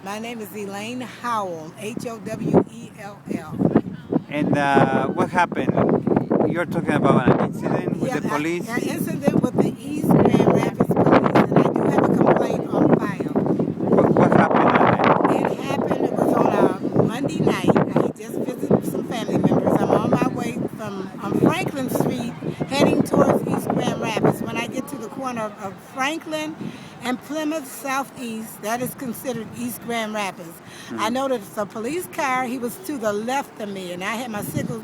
My name is Elaine Howell, Howell. And what happened? You're talking about an incident with Yeah, the police? an incident with the East Grand Rapids Police, and I do have a complaint on file. What happened on It was on a Monday night. I had just visited some family members. I'm on my way from on Franklin Street heading towards East Grand Rapids. When I get to the corner of Franklin and Plymouth Southeast, that is considered East Grand Rapids. I noticed a police car. He was to the left of me, and I had my signal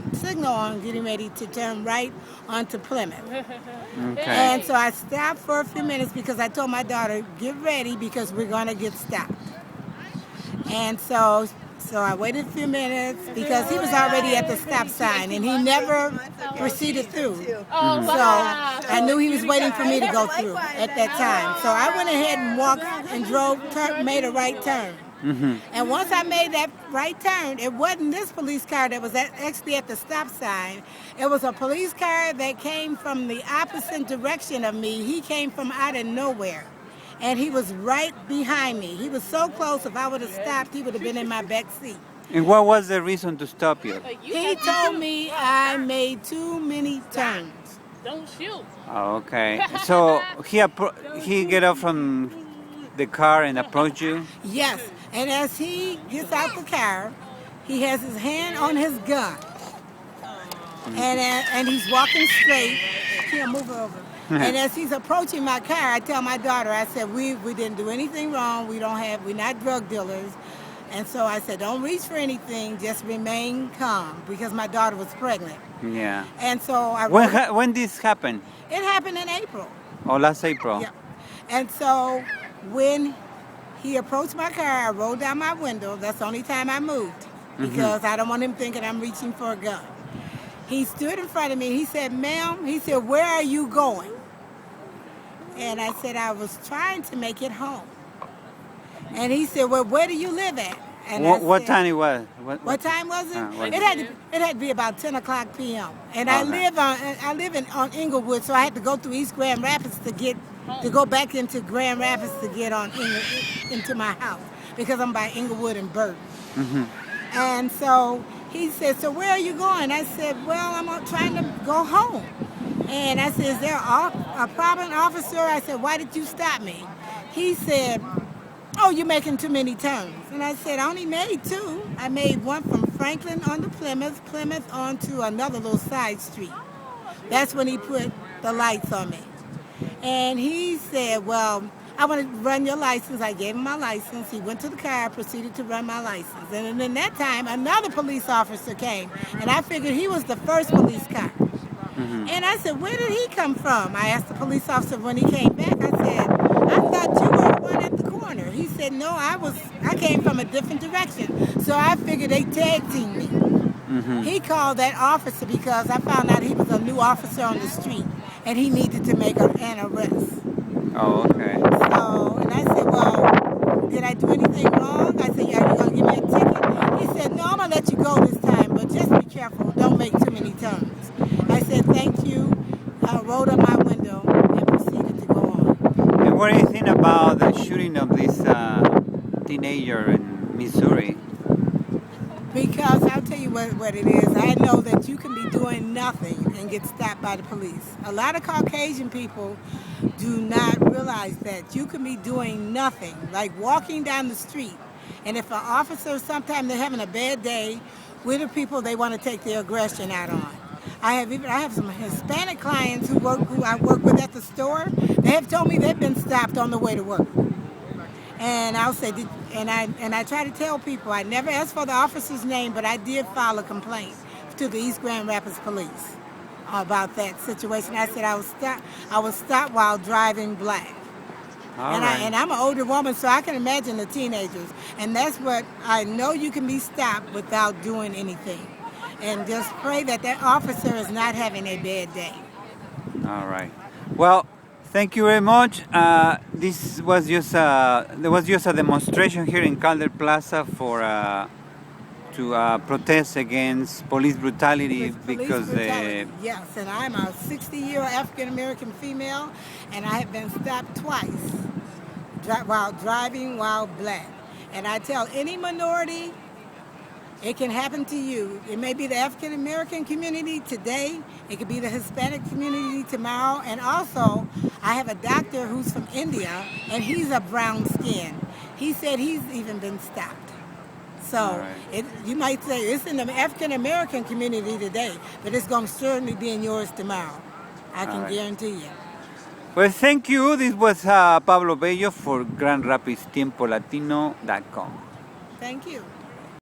on, getting ready to turn right onto Plymouth. Okay. And so I stopped for a few minutes because I told my daughter, get ready because we're going to get stopped. And so I waited a few minutes because he was already at the stop sign and he never proceeded through. So I knew he was waiting for me to go through at that time. So I went ahead and walked and made a right turn. And once I made that right turn, it wasn't this police car that was actually at the stop sign. It was a police car that came from the opposite direction of me. He came from out of nowhere. And he was right behind me. He was so close, if I would have stopped, he would have been in my back seat. And what was the reason to stop you? He told me I made too many turns. Don't shoot. Oh, okay. So he get up from the car and approached you? Yes, and as he gets out the car, he has his hand on his gun. And he's walking straight. Here, move over. And as he's approaching my car, I tell my daughter, I said, we didn't do anything wrong. We're not drug dealers. And so I said, don't reach for anything. Just remain calm because my daughter was pregnant. Yeah. And so When this happened? it happened in April. Oh, last April? Yeah. And so when he approached my car, I rolled down my window. That's the only time I moved because I don't want him thinking I'm reaching for a gun. He stood in front of me. He said, ma'am, he said, where are you going? And I said, I was trying to make it home. And he said, well, where do you live at? And What time it was? What time was it? What- It had to be about 10 o'clock p.m. And I live on Inglewood, so I had to go through East Grand Rapids to go back into Grand Rapids to get into my house because I'm by Inglewood and Burton. And so he said, so where are you going? I said, well, I'm trying to go home. And I said, is there a problem, officer? I said, why did you stop me? He said, oh, you're making too many turns. And I said, I only made two. I made one from Franklin onto Plymouth onto another little side street. That's when he put the lights on me. And he said, well, I want to run your license. I gave him my license. He went to the car, proceeded to run my license. And in that time, another police officer came. And I figured he was the first police car. And I said, where did he come from? I asked the police officer when he came back. I said, I thought you were the one at the corner. He said, no, I came from a different direction. So I figured they tag teamed me. He called that officer because I found out he was a new officer on the street and he needed to make an arrest. Oh, okay. So, and I said, well, did I do anything wrong? I said, yeah, you going to give me a ticket? He said, no, I'm going to let you go this time, but just be careful. Don't make too many turns. I said, thank you. I rolled up my window and proceeded to go on. And what do you think about the shooting of this teenager in Missouri? Because I'll tell you what it is. I know that you can be doing nothing and get stopped by the police. A lot of Caucasian people do not realize that you can be doing nothing, like walking down the street. And if an officer, sometimes they're having a bad day, we're the people they want to take their aggression out on. I have some Hispanic clients who I work with at the store. They have told me they've been stopped on the way to work. And I'll say, and I try to tell people, I never asked for the officer's name, but I did file a complaint to the East Grand Rapids Police about that situation. I said I was stopped while driving black. And I'm an older woman, so I can imagine the teenagers. And that's what I know, you can be stopped without doing anything. And just pray that that officer is not having a bad day. All right. Well, thank you very much. This was just there was just a demonstration here in Calder Plaza for to protest against police brutality because yes, and I'm a 60-year African American female, and I have been stopped twice while driving while black. And I tell any minority, it can happen to you. It may be the African American community today. It could be the Hispanic community tomorrow. And also, I have a doctor who's from India, and he's a brown skin. He said he's even been stopped. So you might say it's in the African American community today, but it's going to certainly be in yours tomorrow. I can guarantee you. Well, thank you. This was Pablo Bello for GrandRapidsTiempoLatino.com. Thank you.